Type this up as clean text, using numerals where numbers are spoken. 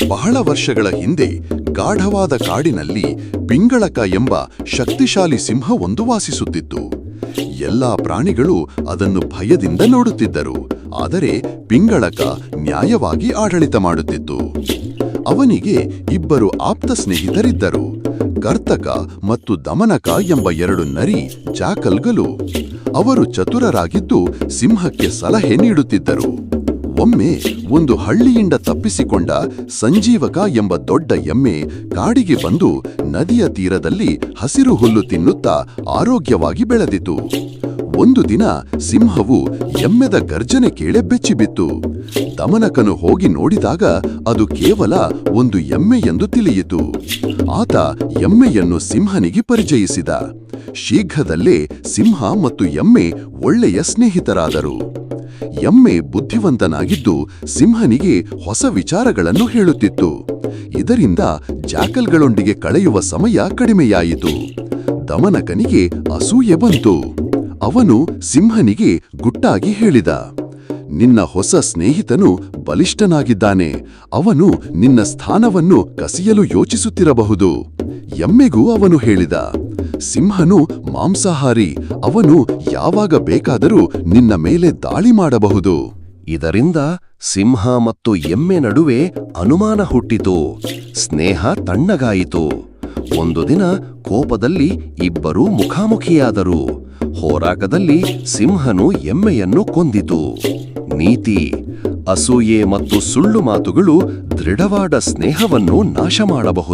ಬಹಳ ವರ್ಷಗಳ ಹಿಂದೆ ಗಾಢವಾದ ಕಾಡಿನಲ್ಲಿ ಪಿಂಗಳಕ ಎಂಬ ಶಕ್ತಿಶಾಲಿ ಸಿಂಹವೊಂದು ವಾಸಿಸುತ್ತಿತ್ತು. ಎಲ್ಲಾ ಪ್ರಾಣಿಗಳು ಅದನ್ನು ಭಯದಿಂದ ನೋಡುತ್ತಿದ್ದರು. ಆದರೆ ಪಿಂಗಳಕ ನ್ಯಾಯವಾಗಿ ಆಡಳಿತ ಮಾಡುತ್ತಿತ್ತು. ಅವನಿಗೆ ಇಬ್ಬರು ಆಪ್ತ ಸ್ನೇಹಿತರಿದ್ದರು, ಕರ್ತಕ ಮತ್ತು ದಮನಕ ಎಂಬ ಎರಡು ನರಿ ಜಾಕಲ್ಗಳು. ಅವರು ಚತುರರಾಗಿದ್ದು ಸಿಂಹಕ್ಕೆ ಸಲಹೆ ನೀಡುತ್ತಿದ್ದರು. ಒಮ್ಮೆ ಒಂದು ಹಳ್ಳಿಯಿಂದ ತಪ್ಪಿಸಿಕೊಂಡ ಸಂಜೀವಕ ಎಂಬ ದೊಡ್ಡ ಎಮ್ಮೆ ಕಾಡಿಗೆ ಬಂದು ನದಿಯ ತೀರದಲ್ಲಿ ಹಸಿರು ಹುಲ್ಲು ತಿನ್ನುತ್ತಾ ಆರೋಗ್ಯವಾಗಿ ಬೆಳೆದಿತು. ಒಂದು ದಿನ ಸಿಂಹವು ಎಮ್ಮೆದ ಗರ್ಜನೆ ಕೇಳಿ ಬೆಚ್ಚಿಬಿತ್ತು. ದಮನಕನು ಹೋಗಿ ನೋಡಿದಾಗ ಅದು ಕೇವಲ ಒಂದು ಎಮ್ಮೆ ಎಂದು ತಿಳಿಯಿತು. ಆತ ಎಮ್ಮೆಯನ್ನು ಸಿಂಹನಿಗೆ ಪರಿಚಯಿಸಿದ. ಶೀಘ್ರದಲ್ಲೇ ಸಿಂಹ ಮತ್ತು ಎಮ್ಮೆ ಒಳ್ಳೆಯ ಸ್ನೇಹಿತರಾದರು. ಎಮ್ಮೆ ಬುದ್ಧಿವಂತನಾಗಿದ್ದು ಸಿಂಹನಿಗೆ ಹೊಸ ವಿಚಾರಗಳನ್ನು ಹೇಳುತ್ತಿತ್ತು. ಇದರಿಂದ ಜಾಕಲ್ಗಳೊಂದಿಗೆ ಕಳೆಯುವ ಸಮಯ ಕಡಿಮೆಯಾಯಿತು. ದಮನಕನಿಗೆ ಅಸೂಯೆ ಬಂತು. ಅವನು ಸಿಂಹನಿಗೆ ಗುಟ್ಟಾಗಿ ಹೇಳಿದ, ನಿನ್ನ ಹೊಸ ಸ್ನೇಹಿತನು ಬಲಿಷ್ಠನಾಗಿದ್ದಾನೆ. ಅವನು ನಿನ್ನ ಸ್ಥಾನವನ್ನು ಕಸಿಯಲು ಯೋಚಿಸುತ್ತಿರಬಹುದು. ಎಮ್ಮೆಗೂ ಅವನು ಹೇಳಿದ, ಸಿಂಹನು ಮಾಂಸಾಹಾರಿ. ಅವನು ಯಾವಾಗ ಬೇಕಾದರೂ ನಿನ್ನ ಮೇಲೆ ದಾಳಿ ಮಾಡಬಹುದು. ಇದರಿಂದ ಸಿಂಹ ಮತ್ತು ಎಮ್ಮೆ ನಡುವೆ ಅನುಮಾನ ಹುಟ್ಟಿತು. ಸ್ನೇಹ ತಣ್ಣಗಾಯಿತು. ಒಂದು ದಿನ ಕೋಪದಲ್ಲಿ ಇಬ್ಬರೂ ಮುಖಾಮುಖಿಯಾದರು. ಹೋರಾಟದಲ್ಲಿ ಸಿಂಹನು ಎಮ್ಮೆಯನ್ನು ಕೊಂದಿತು. ನೀತಿ: ಅಸೂಯೆ ಮತ್ತು ಸುಳ್ಳು ಮಾತುಗಳು ದೃಢವಾದ ಸ್ನೇಹವನ್ನು ನಾಶ ಮಾಡಬಹುದು.